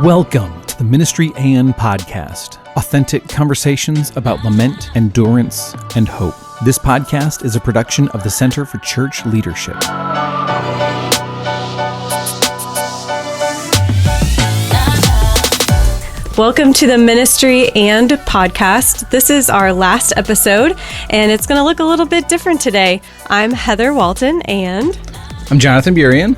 Welcome to the Ministry AN podcast, authentic conversations about lament, endurance, and hope. This podcast is a production of the Center for Church Leadership. Welcome to the Ministry and podcast. This is our last episode, and it's going to look a little bit different today. I'm Heather Walton, and I'm Jonathan Burian.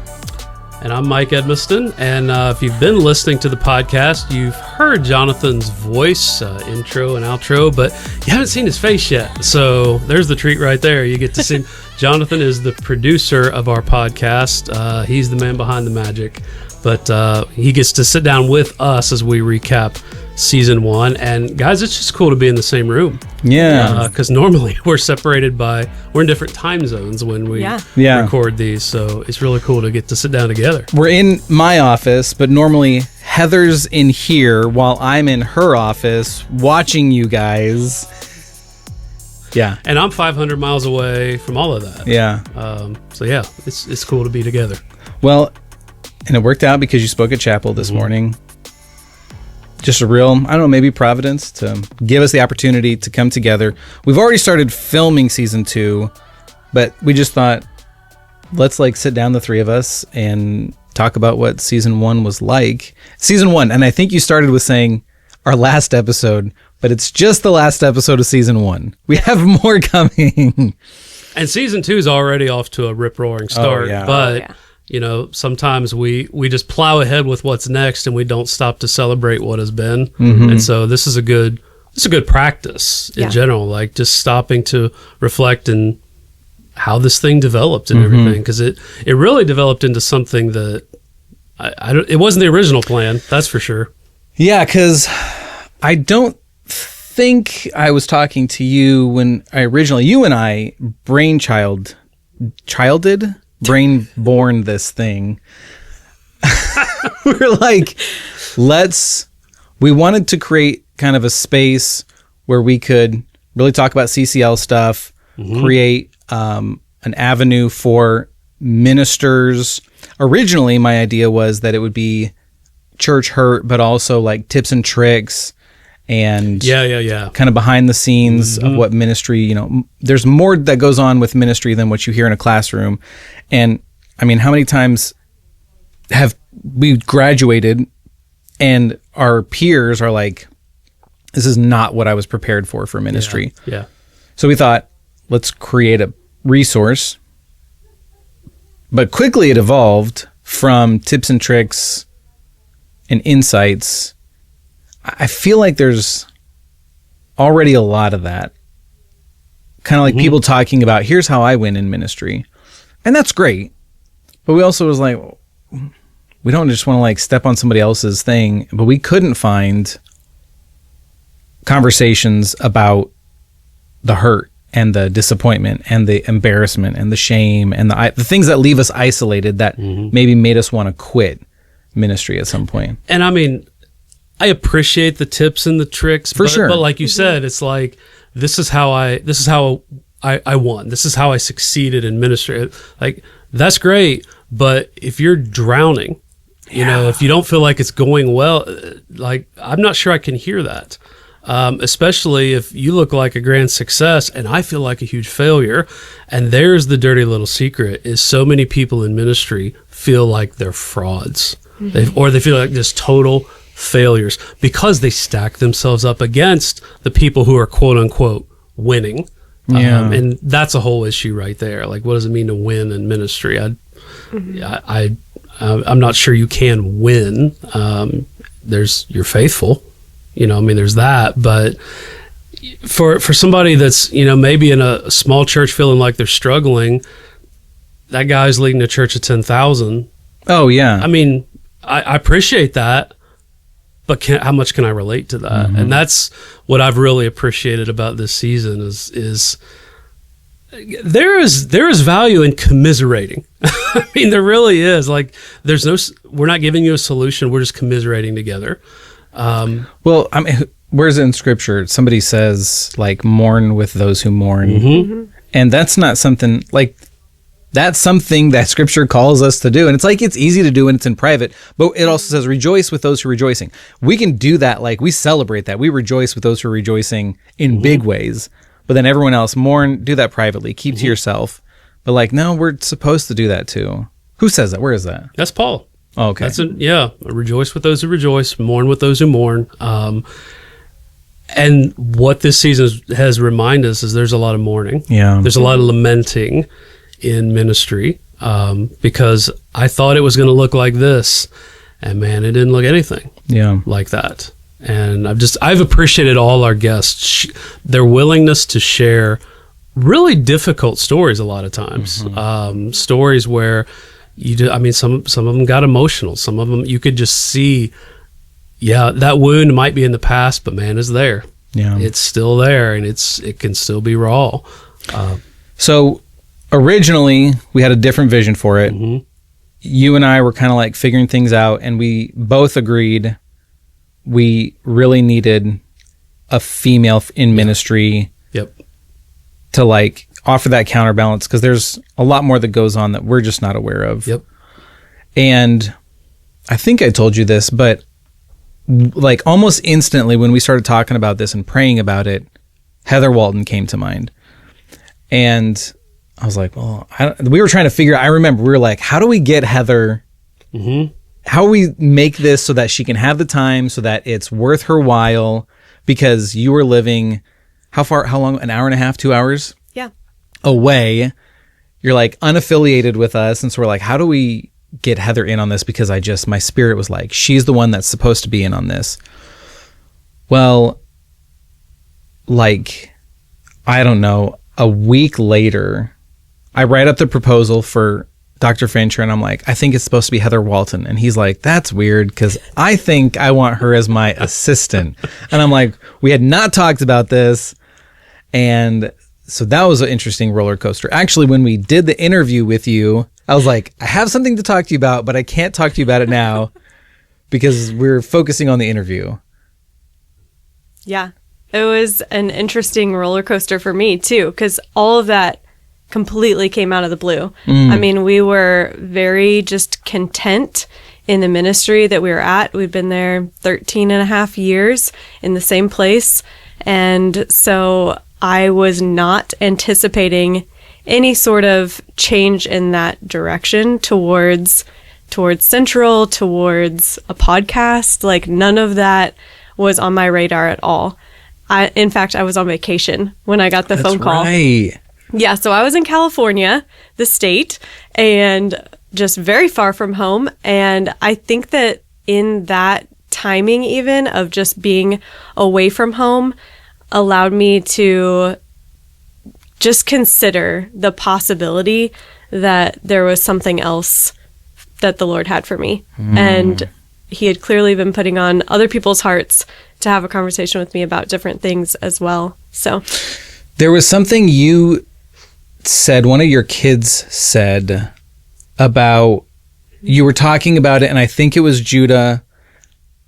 And I'm Mike Edmiston, and if you've been listening to the podcast, you've heard Jonathan's voice, intro and outro, but you haven't seen his face yet. So there's the treat right there. You get to see Jonathan is the producer of our podcast. He's the man behind the magic, but he gets to sit down with us as we recap season 1. And guys, it's just cool to be in the same room. Yeah. Because normally we're in different time zones when we record these. So it's really cool to get to sit down together. We're in my office, but normally Heather's in here while I'm in her office watching you guys. Yeah. And I'm 500 miles away from all of that. Yeah. So yeah, it's cool to be together. Well, and it worked out because you spoke at chapel this morning. Just a real, I don't know, maybe providence to give us the opportunity to come together. We've already started filming season 2, but we just thought, let's sit down, the three of us, and talk about what season 1 was like. Season 1, and I think you started with saying our last episode, but it's just the last episode of season 1. We have more coming. And season 2 is already off to a rip-roaring start, but you know, sometimes we just plow ahead with what's next, and we don't stop to celebrate what has been. Mm-hmm. And so this is a good practice in general, like just stopping to reflect and how this thing developed and everything, because it really developed into something that it wasn't the original plan, that's for sure. Yeah, because I don't think I was talking to you when you and I brainborn this thing. We're like, we wanted to create kind of a space where we could really talk about CCL stuff, create an avenue for ministers. Originally, my idea was that it would be church hurt, but also like tips and tricks and kind of behind the scenes of what ministry, there's more that goes on with ministry than what you hear in a classroom. And I mean, how many times have we graduated and our peers are like, this is not what I was prepared for ministry. Yeah. So we thought, let's create a resource. But quickly it evolved from tips and tricks and insights. I feel like there's already a lot of that. Kind of like people talking about, here's how I win in ministry. And that's great. But we also was like, we don't just want to step on somebody else's thing. But we couldn't find conversations about the hurt and the disappointment and the embarrassment and the shame and the things that leave us isolated that maybe made us want to quit ministry at some point. And I mean, I appreciate the tips and the tricks for sure. But like you said, it's like, this is how I won. This is how I succeeded in ministry. Like, that's great. But if you're drowning, if you don't feel like it's going well, I'm not sure I can hear that. Especially if you look like a grand success and I feel like a huge failure. And there's the dirty little secret, is so many people in ministry feel like they're frauds. They feel like just total failures because they stack themselves up against the people who are quote unquote winning. And that's a whole issue right there. Like, what does it mean to win in ministry? I'm not sure you can win. You're faithful, there's that, but for somebody that's, maybe in a small church feeling like they're struggling, that guy's leading a church of 10,000. Oh yeah. I mean, I appreciate that. But how much can I relate to that? And that's what I've really appreciated about this season is there is value in commiserating. I mean, there really is. Like, we're not giving you a solution. We're just commiserating together. Well, I mean, where's it in scripture? Somebody says mourn with those who mourn. And that's not something That's something that scripture calls us to do. And it's like, it's easy to do when it's in private, but it also says rejoice with those who are rejoicing. We can do that. Like, we celebrate that. We rejoice with those who are rejoicing in big ways, but then everyone else do that privately, keep to yourself. But like, no, we're supposed to do that too. Who says that? Where is that? That's Paul. Oh, okay. Rejoice with those who rejoice, mourn with those who mourn. And what this season has reminded us is there's a lot of mourning. Yeah. There's a lot of lamenting in ministry, because I thought it was going to look like this, and man, it didn't look anything like that. And I've appreciated all our guests, their willingness to share really difficult stories a lot of times, stories where some of them got emotional. Some of them you could just see, that wound might be in the past, but man, it's there. Yeah, it's still there, and it can still be raw. So originally, we had a different vision for it. You and I were kind of like figuring things out, and we both agreed we really needed a female in ministry to like offer that counterbalance, because there's a lot more that goes on that we're just not aware of. And I think I told you this, but like almost instantly when we started talking about this and praying about it, Heather Walton came to mind. And I was like, well, we were trying to figure out, I remember we were like, how do we get Heather, how do we make this so that she can have the time, so that it's worth her while? Because you were living, how long, an hour and a half, 2 hours? Yeah. Away. You're like unaffiliated with us. And so we're like, how do we get Heather in on this? Because my spirit was like, she's the one that's supposed to be in on this. Well, like, I don't know, a week later, I write up the proposal for Dr. Fincher, and I'm like, I think it's supposed to be Heather Walton. And he's like, that's weird, because I think I want her as my assistant. And I'm like, we had not talked about this. And so that was an interesting roller coaster. Actually, when we did the interview with you, I was like, I have something to talk to you about, but I can't talk to you about it now because we're focusing on the interview. Yeah, it was an interesting roller coaster for me too, because all of that completely came out of the blue. I mean, we were very just content in the ministry that we were at. We've been there 13 and a half years in the same place. And so I was not anticipating any sort of change in that direction towards Central, towards a podcast. Like, none of that was on my radar at all. In fact, I was on vacation when I got the phone call. Right. Yeah, so I was in California, the state, and just very far from home. And I think that in that timing even of just being away from home allowed me to just consider the possibility that there was something else that the Lord had for me. And he had clearly been putting on other people's hearts to have a conversation with me about different things as well. So there was something you said, one of your kids said about, you were talking about it, and I think it was Judah.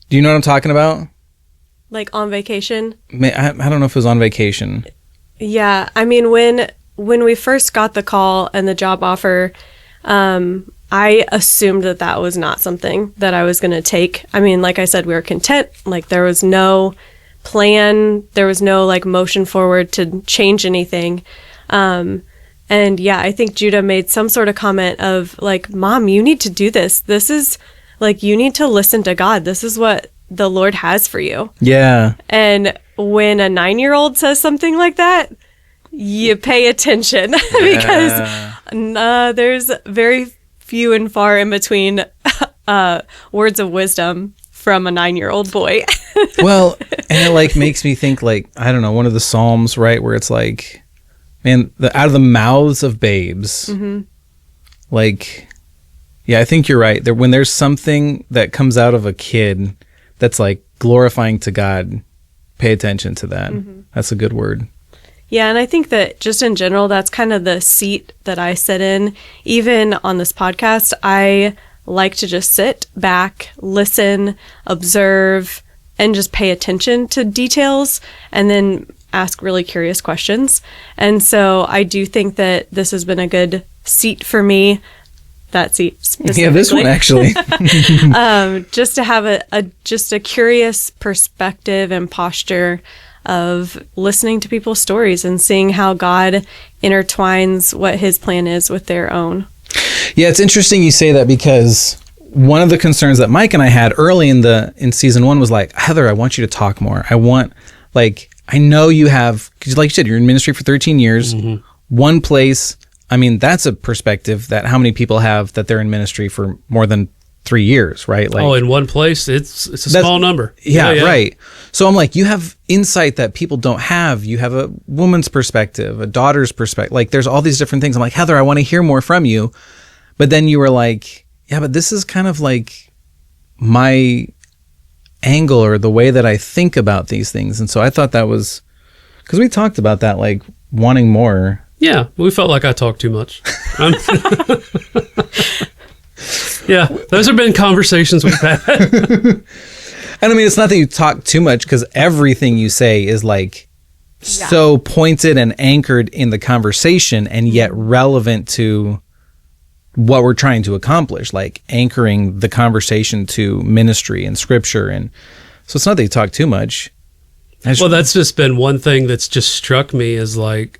Do you know what I'm talking about? Like on vacation? I don't know if it was on vacation. Yeah. I mean, when we first got the call and the job offer, I assumed that was not something that I was going to take. I mean, like I said, we were content. Like, there was no plan. There was no like motion forward to change anything. And yeah, I think Judah made some sort of comment of like, Mom, you need to do this. This is like, you need to listen to God. This is what the Lord has for you. Yeah. And when a 9-year-old says something like that, you pay attention because there's very few and far in between words of wisdom from a 9-year-old boy. Well, and it like makes me think like, I don't know, one of the Psalms, right, where it's like, man, out of the mouths of babes, like, yeah, I think you're right. When there's something that comes out of a kid that's like glorifying to God, pay attention to that. That's a good word. Yeah, and I think that just in general, that's kind of the seat that I sit in. Even on this podcast, I like to just sit back, listen, observe, and just pay attention to details, and then ask really curious questions. And so I do think that this has been a good seat for me. That seat specifically. Yeah, this one actually. Just to have a curious perspective and posture of listening to people's stories and seeing how God intertwines what his plan is with their own. Yeah, it's interesting you say that, because one of the concerns that Mike and I had early in season 1 was like, Heather, I want you to talk more. I know you have, because like you said, you're in ministry for 13 years, one place. I mean, that's a perspective that how many people have that they're in ministry for more than 3 years, right? In one place, it's a small number. Yeah, right. So I'm like, you have insight that people don't have. You have a woman's perspective, a daughter's perspective. Like, there's all these different things. I'm like, Heather, I want to hear more from you. But then you were like, yeah, but this is kind of like my angle or the way that I think about these things. And so I thought that was, because we talked about that, like wanting more. Yeah, we felt like I talked too much. Yeah, those have been conversations we've had. And I mean, it's not that you talk too much, because everything you say is like so pointed and anchored in the conversation, and yet relevant to what we're trying to accomplish, like anchoring the conversation to ministry and scripture. And so it's not that you talk too much. Well, that's just been one thing that's just struck me, is like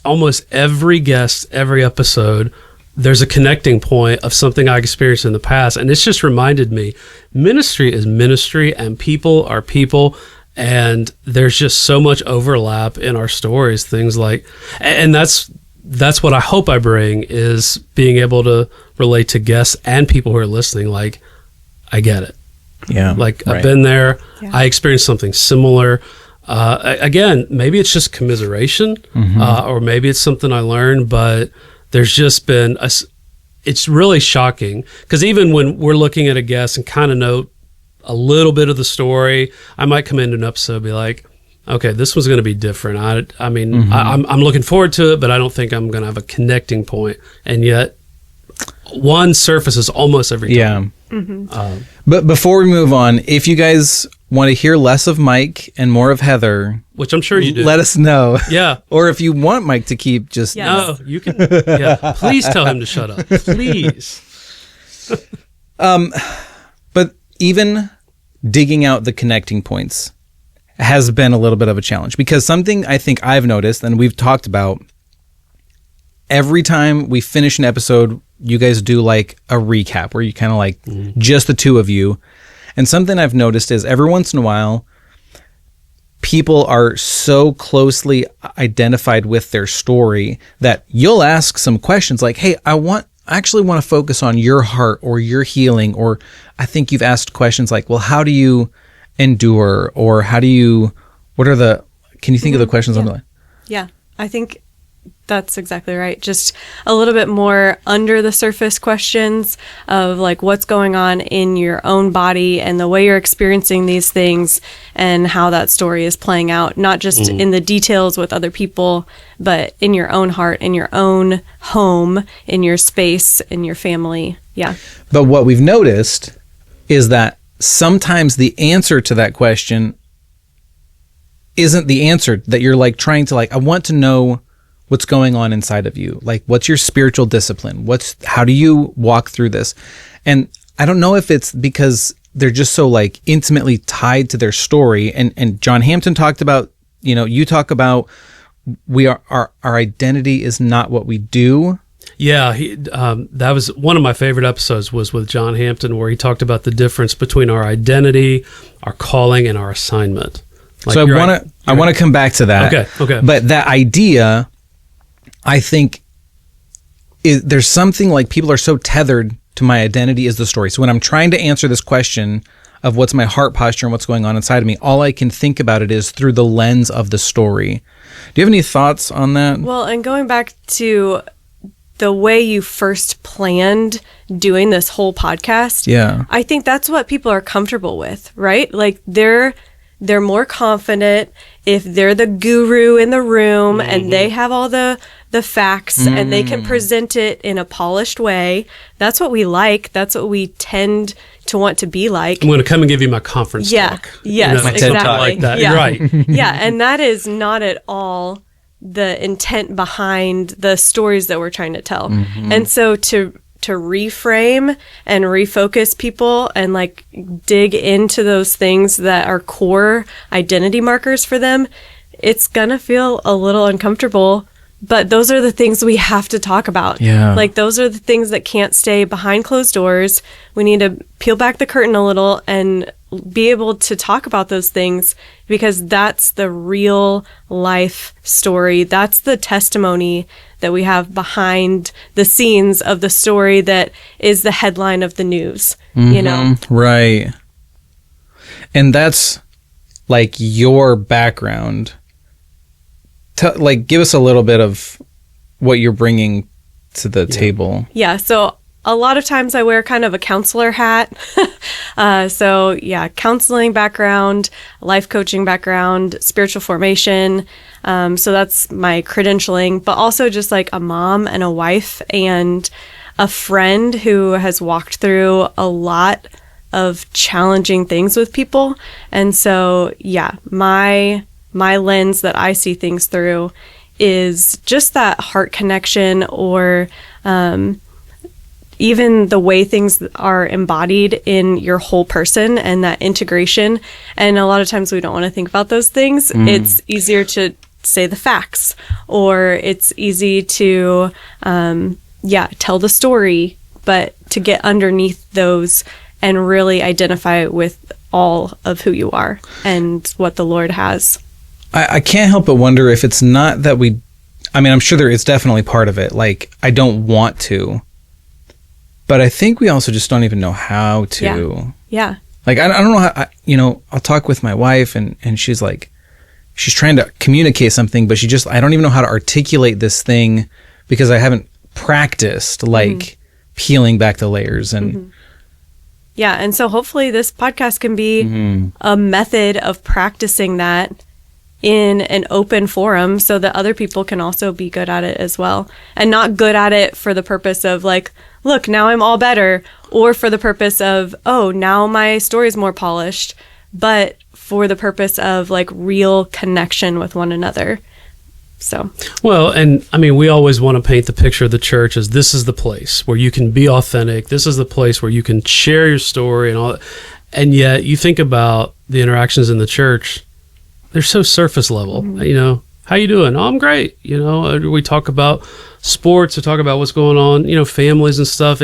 almost every guest, every episode, there's a connecting point of something I experienced in the past. And it's just reminded me, ministry is ministry and people are people. And there's just so much overlap in our stories, things like, and that's what I hope I bring, is being able to relate to guests and people who are listening. Like, I get it. Yeah. Like, I've been there. Yeah. I experienced something similar. Again, maybe it's just commiseration, or maybe it's something I learned, but there's just been it's really shocking, because even when we're looking at a guest and kind of know a little bit of the story, I might come into an episode and be like, okay, this was going to be different. I mean, I'm looking forward to it, but I don't think I'm going to have a connecting point. And yet, one surfaces almost every time. Yeah. But before we move on, if you guys want to hear less of Mike and more of Heather, which I'm sure you do, let us know. Yeah. Or if you want Mike to keep just... Yes. No, you can... Yeah. Please tell him to shut up. Please. But even digging out the connecting points has been a little bit of a challenge, because something I think I've noticed, and we've talked about, every time we finish an episode, you guys do like a recap where you kind of like just the two of you. And something I've noticed is every once in a while, people are so closely identified with their story that you'll ask some questions like, hey, I actually want to focus on your heart or your healing. Or I think you've asked questions like, well, how do you endure? Or can you think of the questions on the line? Yeah, I think that's exactly right. Just a little bit more under the surface questions of like what's going on in your own body and the way you're experiencing these things and how that story is playing out, not just in the details with other people, but in your own heart, in your own home, in your space, in your family. Yeah. But what we've noticed is that sometimes the answer to that question isn't the answer that you're like trying to I want to know what's going on inside of you. Like, what's your spiritual discipline? How do you walk through this? And I don't know if it's because they're just so like intimately tied to their story. And John Hampton talked about, you talk about our identity is not what we do. Yeah, that was one of my favorite episodes, was with John Hampton, where he talked about the difference between our identity, our calling, and our assignment. Like, so I want to come back to that. Okay. But that idea, I think, there's something like people are so tethered to my identity is the story. So when I'm trying to answer this question of what's my heart posture and what's going on inside of me, all I can think about it is through the lens of the story. Do you have any thoughts on that? Well, and going back to the way you first planned doing this whole podcast, I think that's what people are comfortable with, right? Like they're more confident if they're the guru in the room and they have all the facts and they can present it in a polished way. That's what we like. That's what we tend to want to be like. I'm going to come and give you my conference talk. Yes, exactly. Like that. Yeah. Right. Yeah, and that is not at all the intent behind the stories that we're trying to tell. And so to reframe and refocus people and like dig into those things that are core identity markers for them, it's gonna feel a little uncomfortable, but those are the things we have to talk about. Yeah. Like those are the things that can't stay behind closed doors. We need to peel back the curtain a little and be able to talk about those things, because that's the real life story. That's the testimony that we have behind the scenes of the story that is the headline of the news, you know? Right. And that's like your background. Like, give us a little bit of what you're bringing to the table. Yeah. So a lot of times I wear kind of a counselor hat. So yeah, counseling background, life coaching background, spiritual formation. So that's my credentialing, but also just like a mom and a wife and a friend who has walked through a lot of challenging things with people. And so, yeah, my lens that I see things through is just that heart connection, or even the way things are embodied in your whole person and that integration. And a lot of times we don't want to think about those things. It's easier to say the facts, or it's easy to, tell the story, but to get underneath those and really identify with all of who you are and what the Lord has. I can't help but wonder if it's not that I'm sure there is definitely part of it. Like, I don't want to, but I think we also just don't even know how to. Yeah. Like, I don't know how, I'll talk with my wife and she's like, she's trying to communicate something, but I don't even know how to articulate this thing because I haven't practiced like peeling back the layers and. Yeah. And so hopefully this podcast can be a method of practicing that in an open forum so that other people can also be good at it as well. And not good at it for the purpose of like, look, now I'm all better, or for the purpose of, oh, now my story is more polished, but for the purpose of like real connection with one another. So, well, and I mean, we always want to paint the picture of the church as this is the place where you can be authentic. This is the place where you can share your story and all that. And yet you think about the interactions in the church, they're so surface level. How you doing? Oh, I'm great. We talk about sports, we talk about what's going on, families and stuff.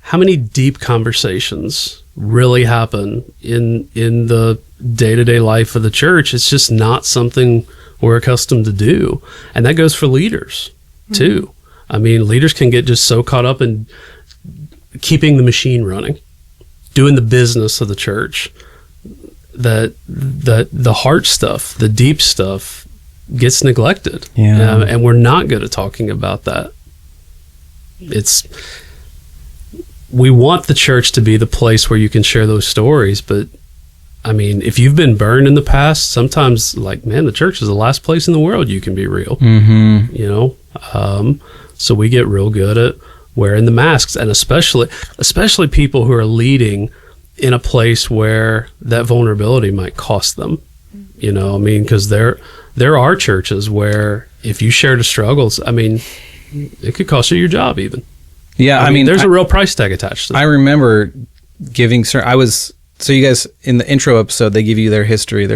How many deep conversations really happen in the day-to-day life of the church? It's just not something we're accustomed to do. And that goes for leaders too. I mean, leaders can get just so caught up in keeping the machine running, doing the business of the church, that the heart stuff, the deep stuff gets neglected. And we're not good at talking about that. We want the church to be the place where you can share those stories, but I mean, if you've been burned in the past, sometimes like, man, the church is the last place in the world you can be real. So we get real good at wearing the masks, and especially people who are leading in a place where that vulnerability might cost them, because there are churches where if you share the struggles, I mean, it could cost you your job even. Yeah. I mean, there's a real price tag attached to that. I remember giving, so you guys in the intro episode, they give you their history.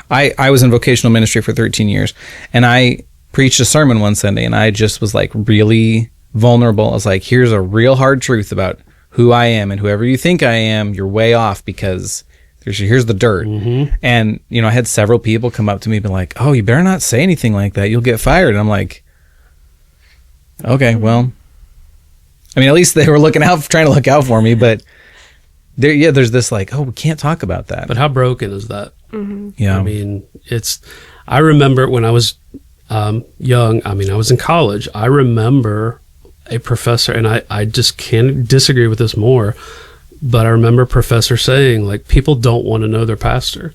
I was in vocational ministry for 13 years and I preached a sermon one Sunday and I just was like really vulnerable. I was like, here's a real hard truth about who I am, and whoever you think I am, you're way off because here's the dirt. And, I had several people come up to me and be like, oh, you better not say anything like that. You'll get fired. And I'm like, okay, well, I mean, at least they were trying to look out for me, but there's this like, oh, we can't talk about that. But how broken is that? Yeah. I mean, I remember when I was young, I was in college. I remember a professor, and I just can't disagree with this more, but I remember a professor saying, like, people don't want to know their pastor.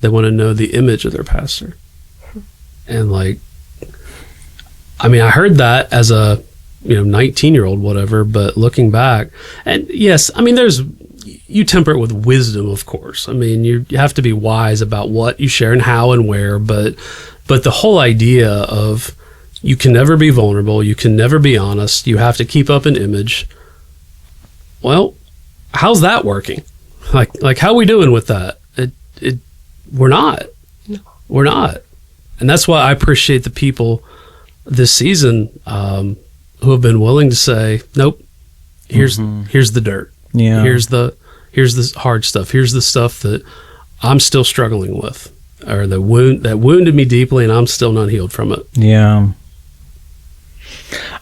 They want to know the image of their pastor. And like, I heard that as a 19-year-old, whatever, but looking back, and yes, you temper it with wisdom, of course. You have to be wise about what you share and how and where, but But the whole idea of you can never be vulnerable, you can never be honest, you have to keep up an image. Well, how's that working? Like how are we doing with that? We're not. No. We're not. And that's why I appreciate the people this season who have been willing to say, nope, here's the dirt. Yeah. Here's the hard stuff. Here's the stuff that I'm still struggling with, or that wounded me deeply, and I'm still not healed from it. Yeah.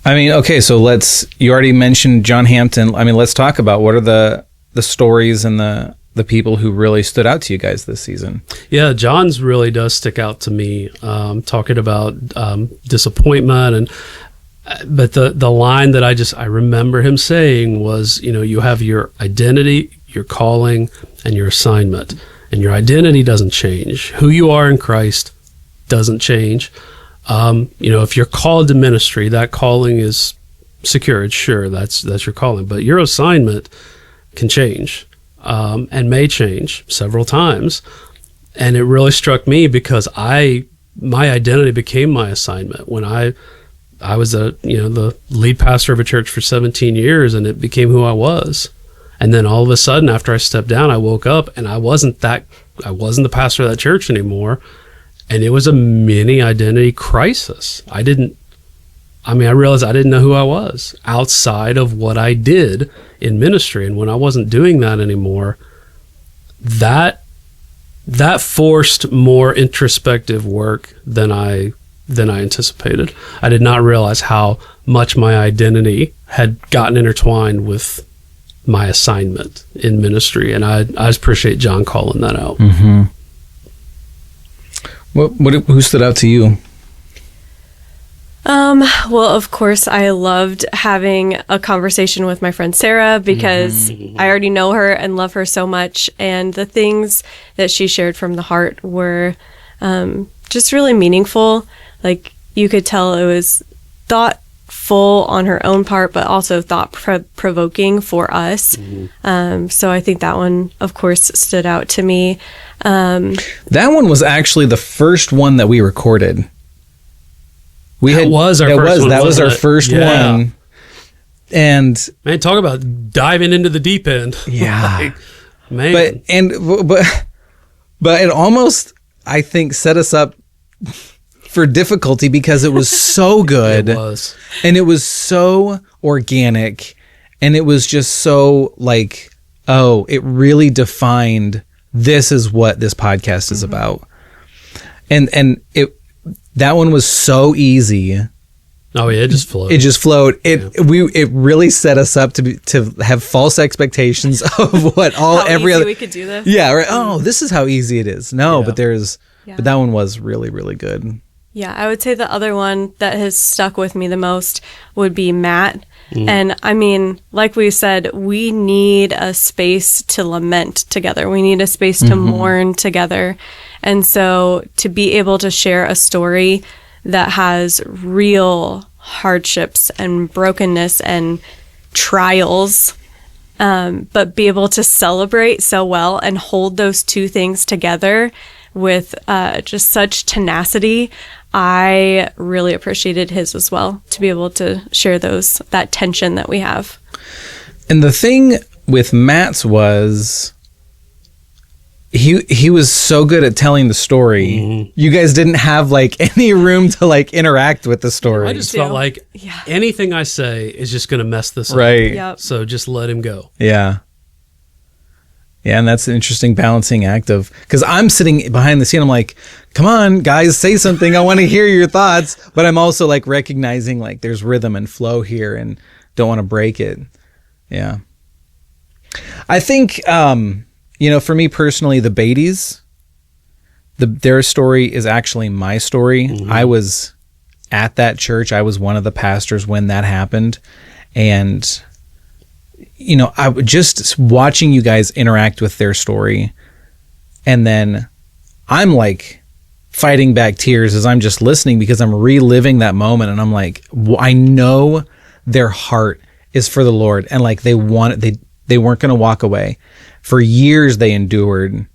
I mean, okay, so you already mentioned John Hampton. I mean, let's talk about what are the stories and the people who really stood out to you guys this season. Yeah, John's really does stick out to me, talking about disappointment, but the line that I remember him saying was, you have your identity, your calling, and your assignment. And your identity doesn't change. Who you are in Christ doesn't change. If you're called to ministry, that calling is secured. Sure, that's your calling. But your assignment can change, and may change several times. And it really struck me because my identity became my assignment when I was the lead pastor of a church for 17 years, and it became who I was. And then all of a sudden, after I stepped down, I woke up and I wasn't the pastor of that church anymore. And it was a mini identity crisis. I realized I didn't know who I was outside of what I did in ministry. And when I wasn't doing that anymore, that forced more introspective work than I anticipated. I did not realize how much my identity had gotten intertwined with my assignment in ministry, and I appreciate John calling that out. Mm-hmm. Who stood out to you? Well, of course, I loved having a conversation with my friend Sarah because I already know her and love her so much, and the things that she shared from the heart were just really meaningful. Like, you could tell it was thoughtful on her own part, but also thought-provoking for us. So I think that one, of course, stood out to me. That one was actually the first one that we recorded. That was our first one. And man, talk about diving into the deep end. Yeah. Man. But it almost, I think, set us up for difficulty because it was so good. It was. And it was so organic, and it was just so like, oh, it really defined this is what this podcast is about. And that one was so easy. Oh yeah, it just flowed. It just flowed. It really set us up to have false expectations of what every other we could do this. Yeah, right. Oh, this is how easy it is. No, but but that one was really, really good. Yeah, I would say the other one that has stuck with me the most would be Matt. And I mean, like we said, we need a space to lament together. We need a space to mourn together. And so to be able to share a story that has real hardships and brokenness and trials, but be able to celebrate so well and hold those two things together with just such tenacity, I really appreciated his as well, to be able to share that tension that we have. And the thing with Matt's was he was so good at telling the story. You guys didn't have like any room to like interact with the story. I just felt like anything I say is just going to mess this up. Right. Yep. So just let him go. Yeah. Yeah, and that's an interesting balancing act because I'm sitting behind the scene. I'm like, come on, guys, say something. I want to hear your thoughts. But I'm also like recognizing like there's rhythm and flow here and don't want to break it. Yeah. I think, for me personally, the Beatties, their story is actually my story. I was at that church. I was one of the pastors when that happened. And I would just watching you guys interact with their story, and then I'm like fighting back tears as I'm just listening because I'm reliving that moment, and I'm like, I know their heart is for the Lord, and like they weren't going to walk away. For years they endured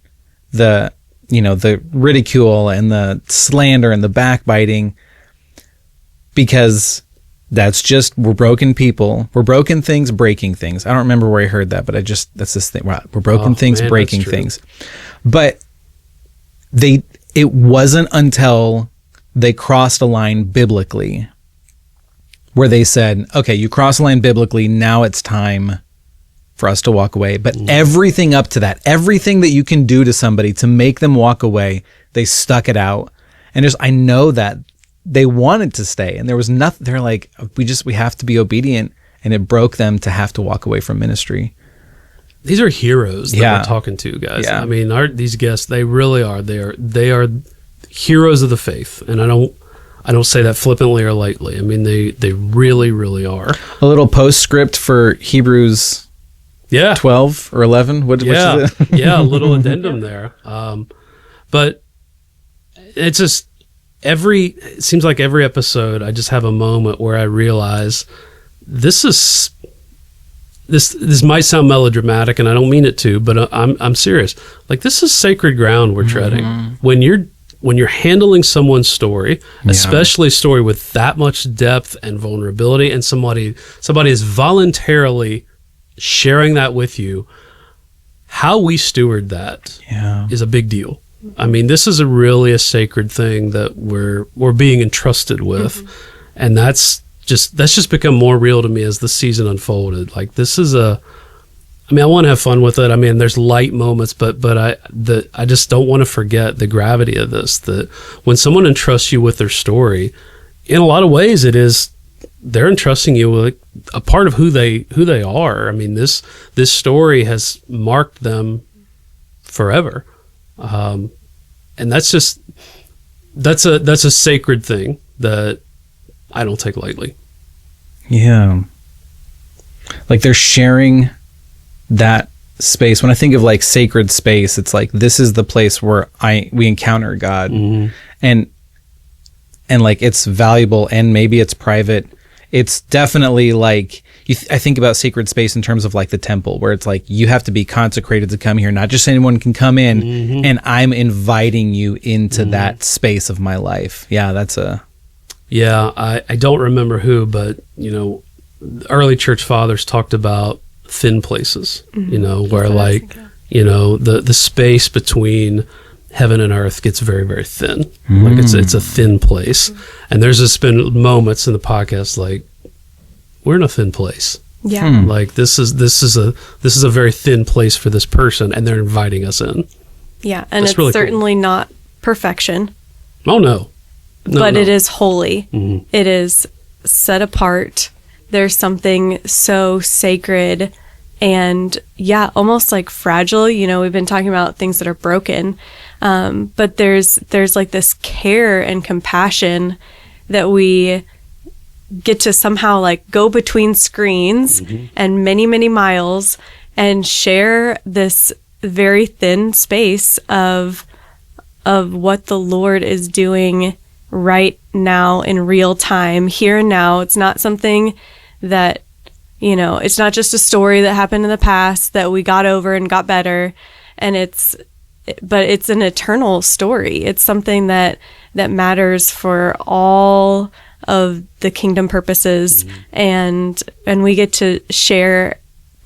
the the ridicule and the slander and the backbiting, because that's just, we're broken people. We're broken things, breaking things. I don't remember where I heard that, but that's this thing. We're broken things, man, breaking that's true. things. But it wasn't until they crossed a line biblically where they said, okay, you cross a line biblically, now it's time for us to walk away. But everything up to that, everything that you can do to somebody to make them walk away, they stuck it out. And I know that they wanted to stay, and there was nothing. They're like, we have to be obedient, and it broke them to have to walk away from ministry. These are heroes that we're talking to, guys. Yeah. I mean, these guests, they really are. They are heroes of the faith, and I don't say that flippantly or lightly. I mean, they really, really are. A little postscript for Hebrews 12 or 11. Which is it? Yeah, a little addendum there. But it's just it seems like every episode I just have a moment where I realize this might sound melodramatic, and I don't mean it to, but I'm serious. Like, this is sacred ground we're treading. When you're handling someone's story, especially a story with that much depth and vulnerability, and somebody is voluntarily sharing that with you, how we steward that is a big deal. I mean, this is really a sacred thing that we're being entrusted with, and that's just become more real to me as the season unfolded. Like, this is I want to have fun with it. I mean, there's light moments, but I just don't want to forget the gravity of this. That when someone entrusts you with their story, in a lot of ways, they're entrusting you with a part of who they are. I mean, this story has marked them forever. And that's a sacred thing that I don't take lightly. Yeah. Like, they're sharing that space. When I think of like sacred space, it's like, this is the place where we encounter God, and like, it's valuable, and maybe it's private. It's definitely like, I think about sacred space in terms of like the temple, where it's like, you have to be consecrated to come here. Not just anyone can come in, and I'm inviting you into that space of my life. Yeah, I don't remember who, but early church fathers talked about thin places, where like, the space between heaven and earth gets very, very thin. Like, it's a thin place. And there's just been moments in the podcast like, we're in a thin place. Yeah. Like, this is a very thin place for this person, and they're inviting us in. Yeah, and That's it's really certainly cool. not perfection. Oh no. But it is holy. It is set apart. There's something so sacred and almost like fragile. We've been talking about things that are broken. But there's like this care and compassion that we get to somehow like go between screens and many, many miles and share this very thin space of what the Lord is doing right now in real time, here and now. It's not something that, it's not just a story that happened in the past that we got over and got better. But it's an eternal story. It's something that matters for all of the kingdom purposes, and we get to share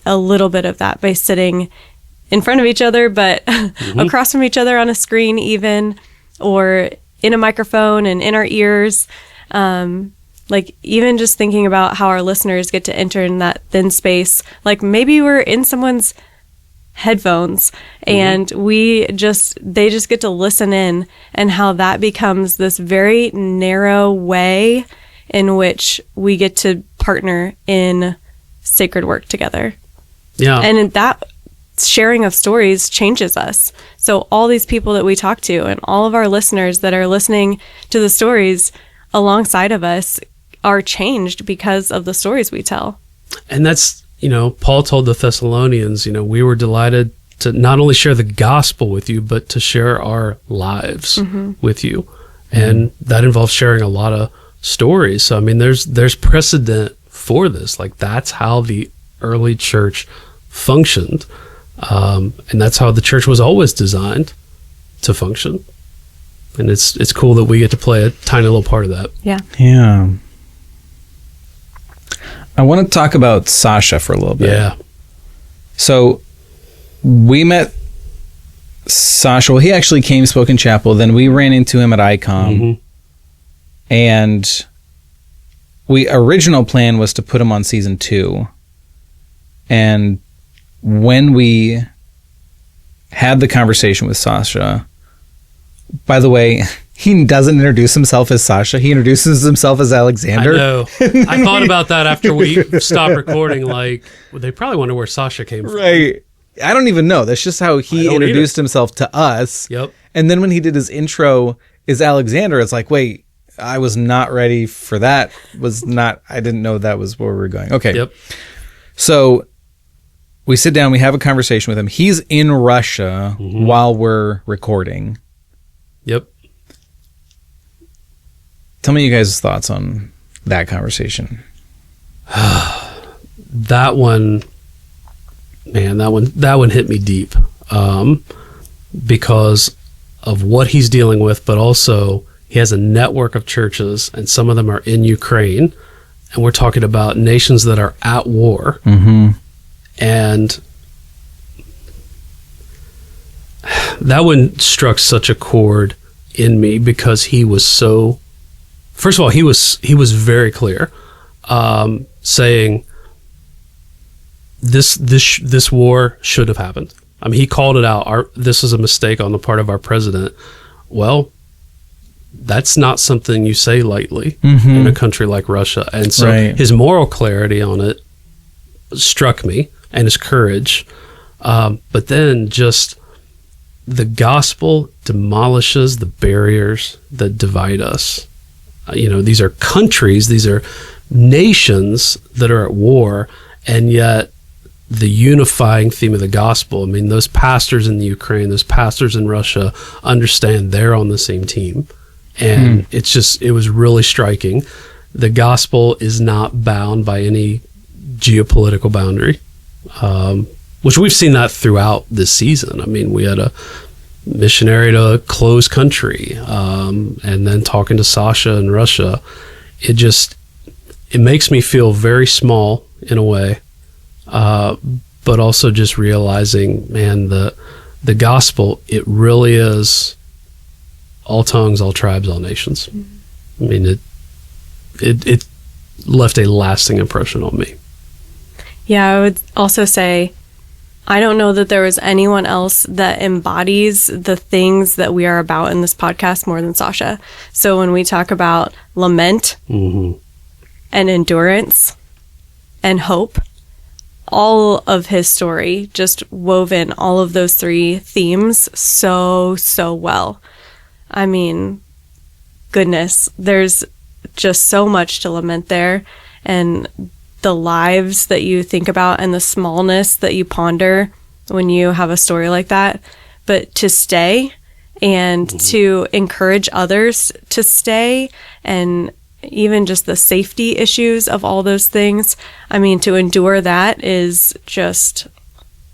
a little bit of that by sitting in front of each other, but across from each other on a screen even, or in a microphone and in our ears. Like, even just thinking about how our listeners get to enter in that thin space, like maybe we're in someone's headphones and they just get to listen in, and how that becomes this very narrow way in which we get to partner in sacred work together. Yeah. And that sharing of stories changes us. So all these people that we talk to and all of our listeners that are listening to the stories alongside of us are changed because of the stories we tell. And that's, Paul told the Thessalonians, we were delighted to not only share the gospel with you, but to share our lives with you. And that involves sharing a lot of stories. So, I mean, there's precedent for this. Like, that's how the early church functioned. And that's how the church was always designed, to function. And it's cool that we get to play a tiny little part of that. Yeah. Yeah. I want to talk about Sasha for a little bit. Yeah. So we met Sasha. Well, he actually came, spoke in chapel. Then we ran into him at ICOM. And original plan was to put him on season 2. And when we had the conversation with Sasha, by the way, he doesn't introduce himself as Sasha. He introduces himself as Alexander. I know. I thought about that after we stopped recording. Like, well, they probably wonder where Sasha came from. Right. I don't even know. That's just how he introduced himself to us. Yep. And then when he did his intro as Alexander, it's like, wait, I was not ready for that. I didn't know that was where we were going. Okay. Yep. So we sit down, we have a conversation with him. He's in Russia while we're recording. Yep. Tell me you guys' thoughts on that conversation. That one, man, that one hit me deep, because of what he's dealing with, but also he has a network of churches, and some of them are in Ukraine, and we're talking about nations that are at war. And that one struck such a chord in me because he was so. First of all, he was very clear, saying this war should have happened. I mean, he called it out. This is a mistake on the part of our president. Well, that's not something you say lightly in a country like Russia. And so his moral clarity on it struck me, and his courage. But then just the gospel demolishes the barriers that divide us. These are countries, these are nations that are at war, and yet the unifying theme of the gospel, I mean, those pastors in the Ukraine, those pastors in Russia understand they're on the same team. And it was really striking. The gospel is not bound by any geopolitical boundary, which we've seen that throughout this season. I mean, we had a missionary to a closed country, and then talking to Sasha in Russia, it makes me feel very small in a way, but also just realizing, man, the gospel, it really is all tongues, all tribes, all nations. I mean, it left a lasting impression on me. Yeah, I would also say, I don't know that there was anyone else that embodies the things that we are about in this podcast more than Sasha. So when we talk about lament and endurance and hope, all of his story just woven all of those 3 themes so well. I mean, goodness, there's just so much to lament there, and the lives that you think about and the smallness that you ponder when you have a story like that. But to stay and to encourage others to stay, and even just the safety issues of all those things. I mean, to endure that is just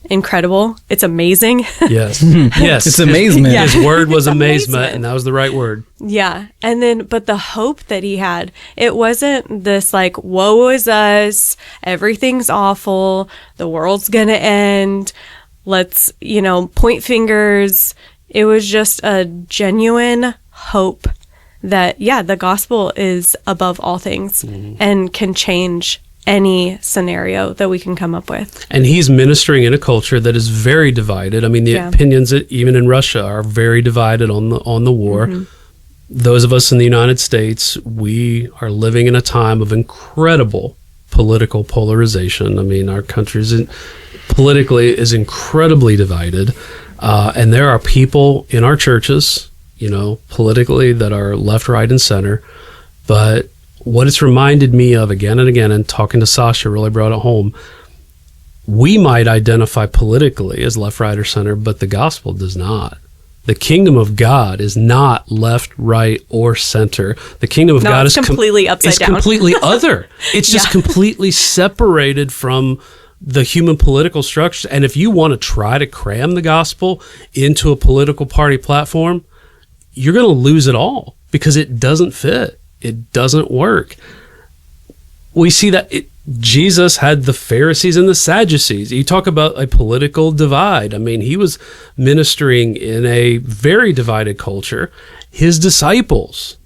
incredible. It's amazing. Yes. Yes. It's amazement. His word was amazement, and that was the right word. Yeah. And then, but the hope that he had, it wasn't this like, woe is us, everything's awful, the world's gonna end, let's, point fingers. It was just a genuine hope that, the gospel is above all things and can change any scenario that we can come up with. And he's ministering in a culture that is very divided. I mean, the opinions, even in Russia, are very divided on the war. Those of us in the United States, we are living in a time of incredible political polarization. I mean, our country politically is incredibly divided. And there are people in our churches, politically, that are left, right, and center. But what it's reminded me of again and again, and talking to Sasha really brought it home, we might identify politically as left, right, or center, but the gospel does not. The kingdom of God is not left, right, or center. The kingdom of God is completely upside down. It's completely other. It's just completely separated from the human political structure. And if you want to try to cram the gospel into a political party platform, you're going to lose it all because it doesn't fit. It doesn't work. We see that Jesus had the Pharisees and the Sadducees. You talk about a political divide. I mean, he was ministering in a very divided culture. His disciples,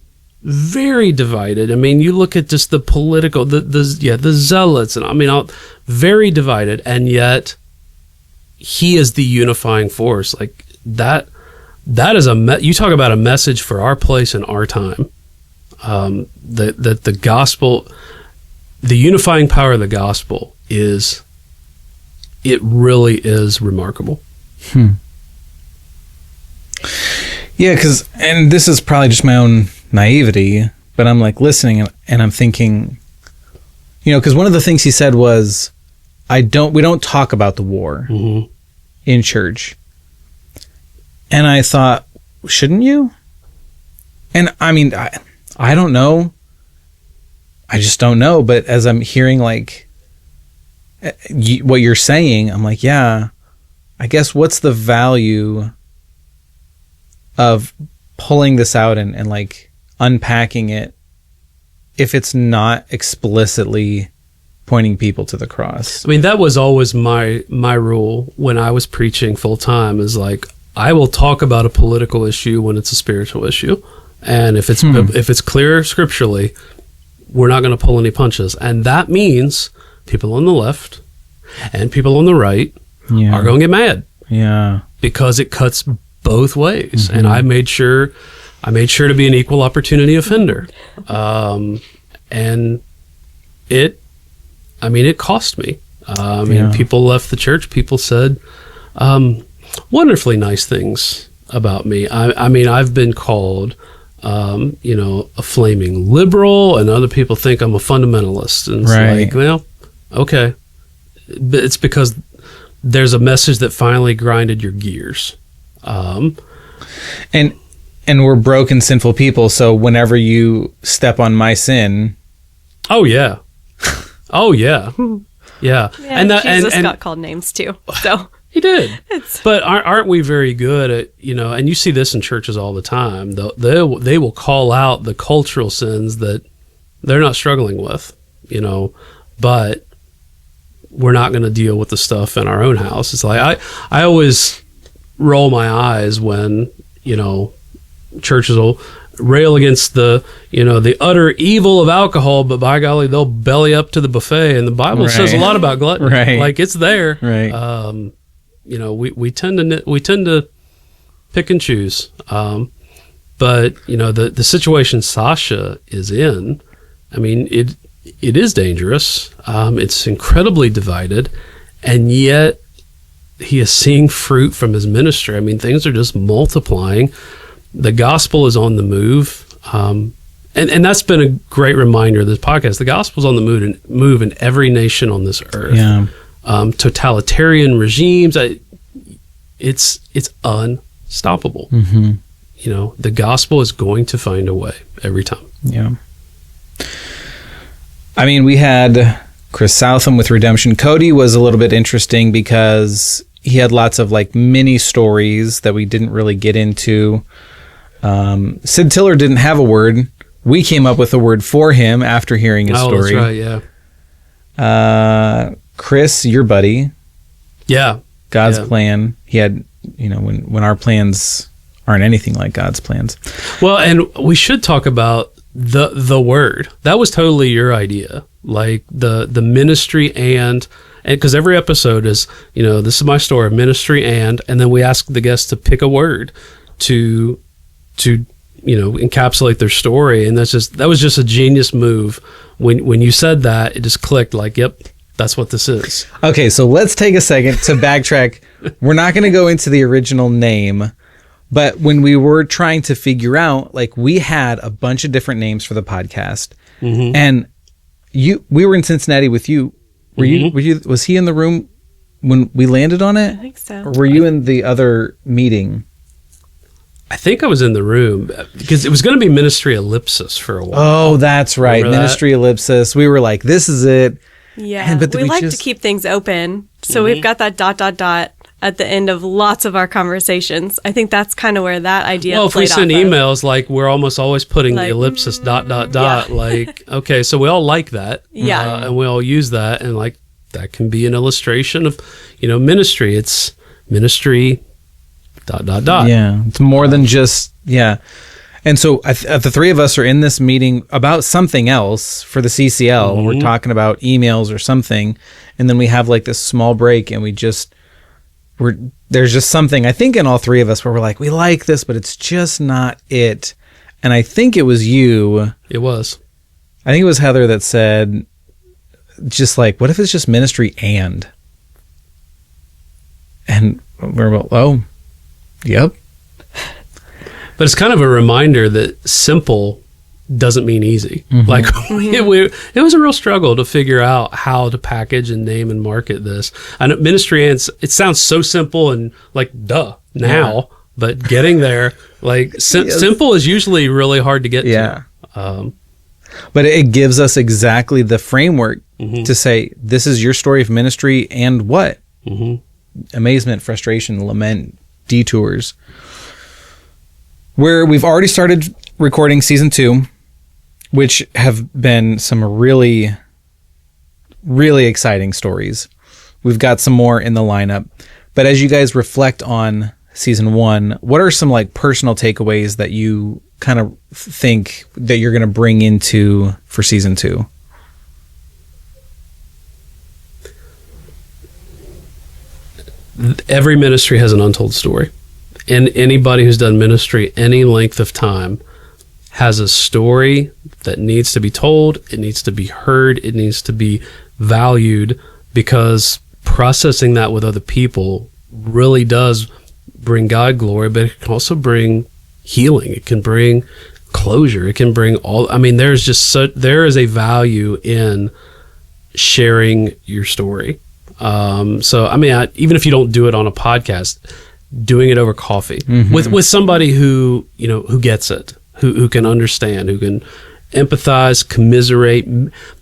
very divided. I mean, you look at just the political, the zealots, and I mean, very divided, and yet he is the unifying force. Like that is you talk about a message for our place and our time. That the gospel, the unifying power of the gospel it really is remarkable. Yeah, and this is probably just my own naivety, but I'm like listening and I'm thinking, because one of the things he said was, we don't talk about the war in church. And I thought, shouldn't you? And I mean, I don't know. I just don't know. But as I'm hearing like what you're saying, I'm like, yeah, I guess what's the value of pulling this out and like unpacking it if it's not explicitly pointing people to the cross? I mean, that was always my rule when I was preaching full time, is like, I will talk about a political issue when it's a spiritual issue. And if it's clear scripturally, we're not going to pull any punches. And that means people on the left and people on the right are going to get mad. Yeah. Because it cuts both ways. And I made sure to be an equal opportunity offender. And it cost me. People left the church. People said wonderfully nice things about me. I've been called a flaming liberal, and other people think I'm a fundamentalist. And it's like, well, okay. But it's because there's a message that finally grinded your gears. And we're broken, sinful people, so whenever you step on my sin... Oh, yeah. Oh, yeah. Yeah. And Jesus got called names, too, so... He did. But aren't we very good at, and you see this in churches all the time, they will call out the cultural sins that they're not struggling with, but we're not going to deal with the stuff in our own house. It's like, I always roll my eyes when, churches will rail against the utter evil of alcohol, but by golly, they'll belly up to the buffet. And the Bible says a lot about gluttony. Right. Like, it's there. Right. We tend to pick and choose. But the situation Sasha is in, I mean, it is dangerous. It's incredibly divided, and yet he is seeing fruit from his ministry. I mean, things are just multiplying. The gospel is on the move. And that's been a great reminder of this podcast. The gospel's on the move in every nation on this earth. Yeah. Totalitarian regimes, it's unstoppable. The gospel is going to find a way every time. Yeah. I mean, we had Chris Southam with Redemption. Cody was a little bit interesting because he had lots of like mini stories that we didn't really get into. Sid Tiller didn't have a word. We came up with a word for him after hearing his story. That's right, yeah. Chris, your buddy. Yeah. God's plan. He had, when our plans aren't anything like God's plans. Well, and we should talk about the word. That was totally your idea. Like the ministry and because every episode is, this is my story, ministry and then we ask the guests to pick a word to encapsulate their story. And that was just a genius move. When you said that, it just clicked like, yep, that's what this is. Okay, so let's take a second to backtrack. We're not going to go into the original name, but when we were trying to figure out, like, we had a bunch of different names for the podcast, and we were in Cincinnati with you. Were you? Was he in the room when we landed on it? I think so. Or were you in the other meeting? I think I was in the room because it was going to be Ministry Ellipsis for a while. Oh, that's right. Ministry Ellipsis. We were like, this is it. Yeah. But we like to keep things open. So we've got that ... at the end of lots of our conversations. I think that's kind of where that idea Well, if we played send off of. emails, like we're almost always putting the Like, ellipsis ... yeah. Like, okay, so we all like that. Yeah. And we all use that. And like, that can be an illustration of, ministry. It's ministry ... Yeah, it's more than just, yeah. And so the three of us are in this meeting about something else for the CCL. We're talking about emails or something. And then we have like this small break and there's just something, I think in all three of us where we're like, we like this, but it's just not it. And I think it was you. It was. I think it was Heather that said, just like, what if it's just ministry and we're like, oh, yep. But it's kind of a reminder that simple doesn't mean easy. Like it was a real struggle to figure out how to package and name and market this. I know ministry ends, it sounds so simple and like duh now, but getting there, like simple is usually really hard to get to. But it gives us exactly the framework to say, this is your story of ministry and what? Amazement, frustration, lament, detours. Where we've already started recording season 2, which have been some really, really exciting stories. We've got some more in the lineup. But as you guys reflect on season 1, what are some like personal takeaways that you kind of think that you're going to bring into for season 2? Every ministry has an untold story. And anybody who's done ministry any length of time has a story that needs to be told. It needs to be heard. It needs to be valued, because processing that with other people really does bring God glory, but it can also bring healing. It can bring closure. It can bring there is a value in sharing your story. Even if you don't do it on a podcast, doing it over coffee with somebody who gets it, who can understand, who can empathize, commiserate,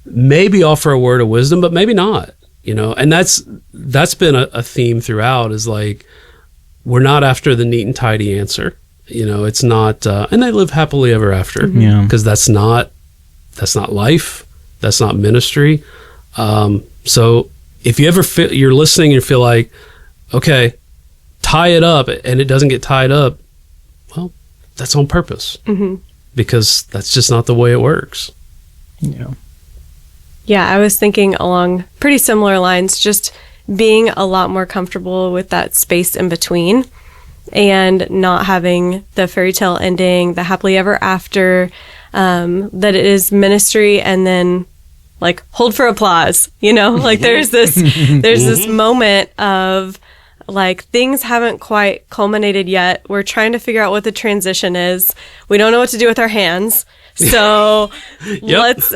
maybe offer a word of wisdom, but maybe not, and that's been a theme throughout, is like, we're not after the neat and tidy answer. It's not, and they live happily ever after, because that's not life. That's not ministry. So if you ever feel you're listening and you feel like, okay, tie it up, and it doesn't get tied up, well, that's on purpose, because that's just not the way it works. Yeah, I was thinking along pretty similar lines, just being a lot more comfortable with that space in between and not having the fairy tale ending, the happily ever after, that it is ministry and then like hold for applause, like there's this moment of like things haven't quite culminated yet. We're trying to figure out what the transition is. We don't know what to do with our hands. So let's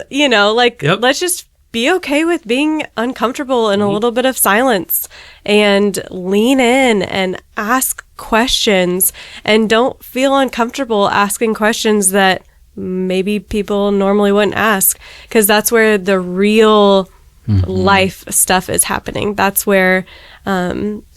just be okay with being uncomfortable and a little bit of silence, and lean in and ask questions, and don't feel uncomfortable asking questions that maybe people normally wouldn't ask, because that's where the real life stuff is happening. That's where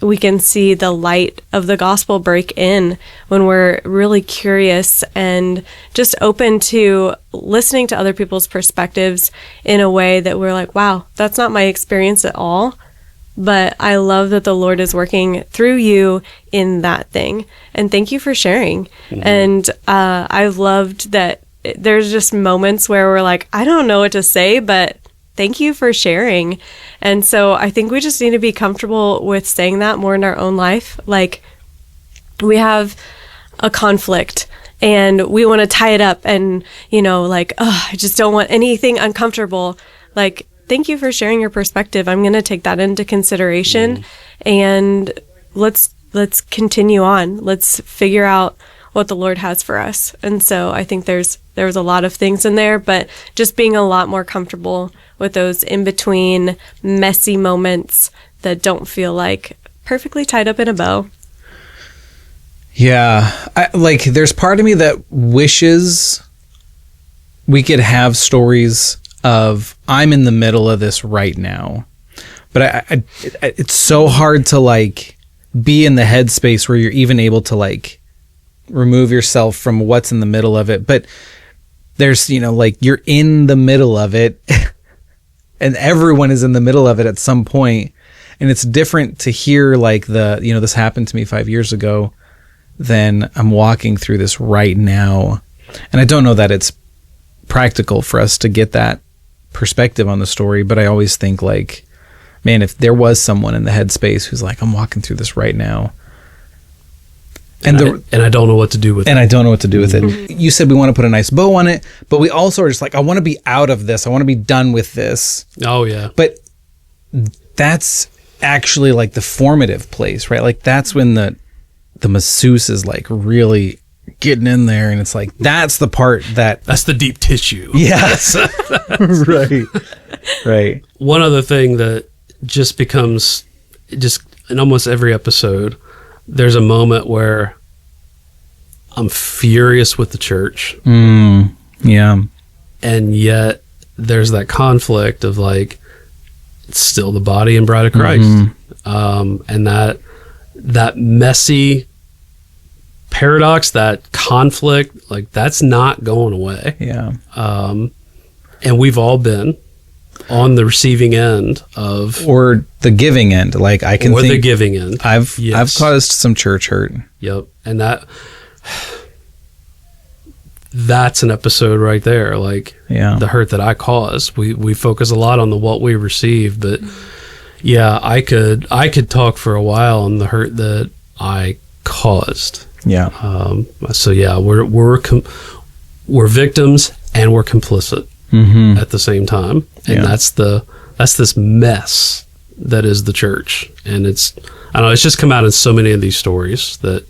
we can see the light of the gospel break in, when we're really curious and just open to listening to other people's perspectives in a way that we're like, wow, that's not my experience at all, but I love that the Lord is working through you in that thing, and thank you for sharing. And I've loved that there's just moments where we're like, I don't know what to say, but thank you for sharing. And so I think we just need to be comfortable with saying that more in our own life. Like, we have a conflict and we want to tie it up, and, I just don't want anything uncomfortable. Like, thank you for sharing your perspective. I'm going to take that into consideration, and let's continue on. Let's figure out what the Lord has for us. And so I think there's a lot of things in there, but just being a lot more comfortable with those in between messy moments that don't feel like perfectly tied up in a bow. Yeah. There's part of me that wishes we could have stories of I'm in the middle of this right now. But it's so hard to like be in the headspace where you're even able to like remove yourself from what's in the middle of it. But there's, like you're in the middle of it and everyone is in the middle of it at some point. And it's different to hear like this happened to me 5 years ago than I'm walking through this right now. And I don't know that it's practical for us to get that perspective on the story, but I always think like, man, if there was someone in the headspace who's like, I'm walking through this right now. And I don't know what to do with it. And I don't know what to do with it. You said we want to put a nice bow on it, but we also are just like, I want to be out of this. I want to be done with this. Oh, yeah. But that's actually like the formative place, right? Like that's when the masseuse is like really getting in there, and it's like that's the part that's the deep tissue. Yes. Right. One other thing that just becomes in almost every episode, there's a moment where I'm furious with the church. Yeah. And yet there's that conflict of like, it's still the body and bride of Christ. And that messy paradox, that conflict, like that's not going away. Yeah. And we've all been on the receiving end of, or the giving end. Like I can think the giving end. I've caused some church hurt. Yep. And that's an episode right there. Like the hurt that I caused. We focus a lot on the what we receive, but yeah, I could talk for a while on the hurt that I caused. Yeah. So yeah, we're victims and we're complicit at the same time, and that's this mess that is the church, and it's just come out in so many of these stories that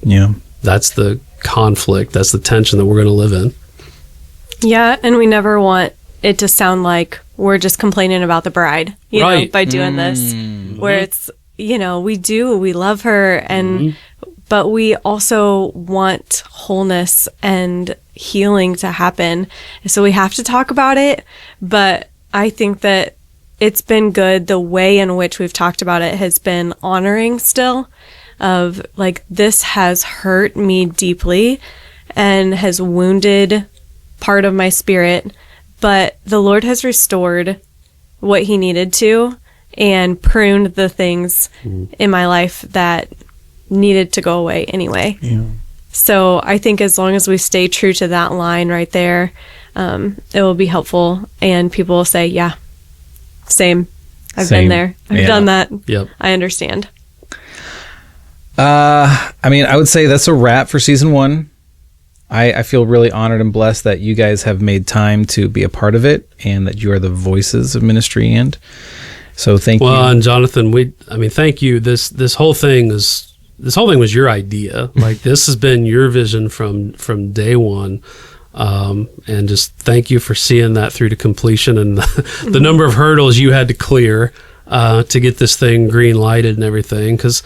that's the conflict, that's the tension that we're going to live in. Yeah, and we never want it to sound like we're just complaining about the bride, you know, by doing this, where it's, we love her, and but we also want wholeness and healing to happen. So we have to talk about it, but I think that it's been good. The way in which we've talked about it has been honoring still, of like, this has hurt me deeply and has wounded part of my spirit, but the Lord has restored what he needed to and pruned the things in my life that needed to go away anyway. So I think as long as we stay true to that line right there, it will be helpful, and people will say, yeah, same. I've been there. I've done that. Yep. I understand. I would say that's a wrap for season 1. I feel really honored and blessed that you guys have made time to be a part of it, and that you are the voices of Ministry And. So thank you. Well, and Jonathan, thank you. This whole thing was your idea. Like, this has been your vision from day one. And just thank you for seeing that through to completion, and the number of hurdles you had to clear to get this thing green lighted and everything. Because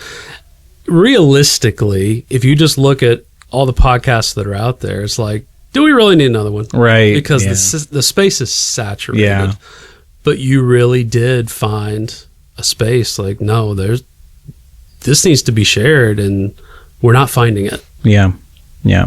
realistically, if you just look at all the podcasts that are out there, it's like, do we really need another one? Right. Because the space is saturated. Yeah. But you really did find a space like, no, this needs to be shared, and we're not finding it. Yeah. Yeah.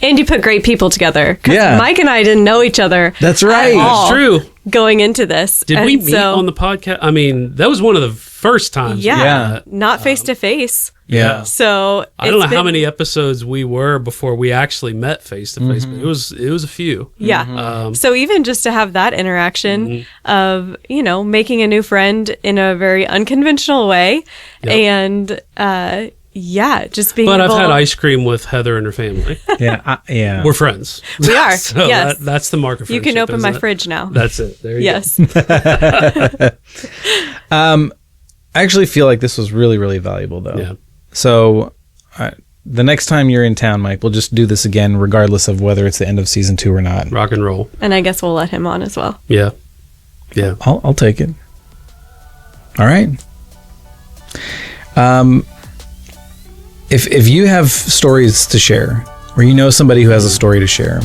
And you put great people together. Yeah. Mike and I didn't know each other. That's right. That's true. Going into this. Did we meet on the podcast? That was one of the first times. Yeah. Not face to face. Yeah. So I don't know how many episodes we were before we actually met face to face, but it was a few. Yeah. So even just to have that interaction of, making a new friend in a very unconventional way, and just being. But I've had ice cream with Heather and her family. Yeah. We're friends. We are. So yes. That's the mark of friendship. You can open my fridge now. That's it. There you go. I actually feel like this was really, really valuable, though. Yeah. So the next time you're in town, Mike, we'll just do this again, regardless of whether it's the end of season 2 or not. Rock and roll. And I guess we'll let him on as well. Yeah. Yeah. I'll take it. All right. If you have stories to share, or somebody who has a story to share,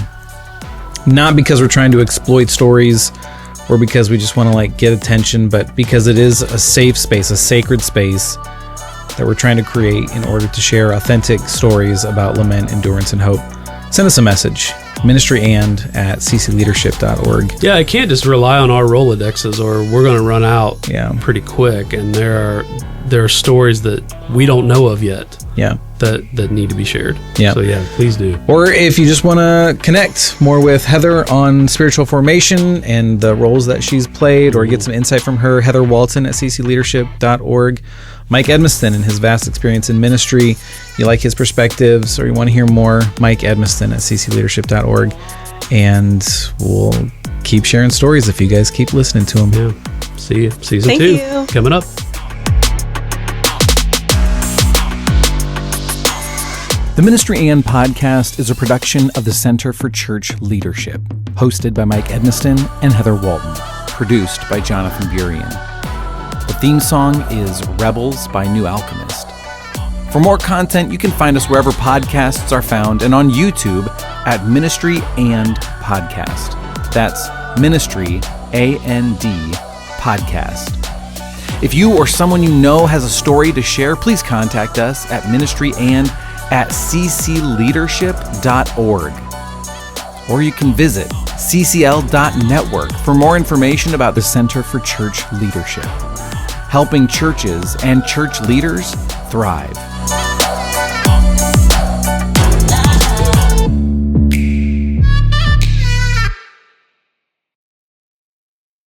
not because we're trying to exploit stories or because we just want to like get attention, but because it is a safe space, a sacred space that we're trying to create in order to share authentic stories about lament, endurance, and hope. Send us a message, ministryand@ccleadership.org. Yeah, I can't just rely on our Rolodexes or we're going to run out pretty quick. And there are stories that we don't know of yet that need to be shared. Yeah. So yeah, please do. Or if you just want to connect more with Heather on spiritual formation and the roles that she's played, or get some insight from her, Heather Walton at ccleadership.org. Mike Edmiston and his vast experience in ministry. You like his perspectives or you want to hear more, Mike Edmiston at ccleadership.org. And we'll keep sharing stories if you guys keep listening to them. Yeah. See you. Season Thank 2 you. coming up. The Ministry And podcast is a production of the Center for Church Leadership, hosted by Mike Edmiston and Heather Walton, produced by Jonathan Burian. The theme song is Rebels by New Alchemist. For more content, you can find us wherever podcasts are found and on YouTube at Ministry And Podcast. That's Ministry AND Podcast. If you or someone you know has a story to share, please contact us at ministryand@ccleadership.org. Or you can visit ccl.network for more information about the Center for Church Leadership, helping churches and church leaders thrive.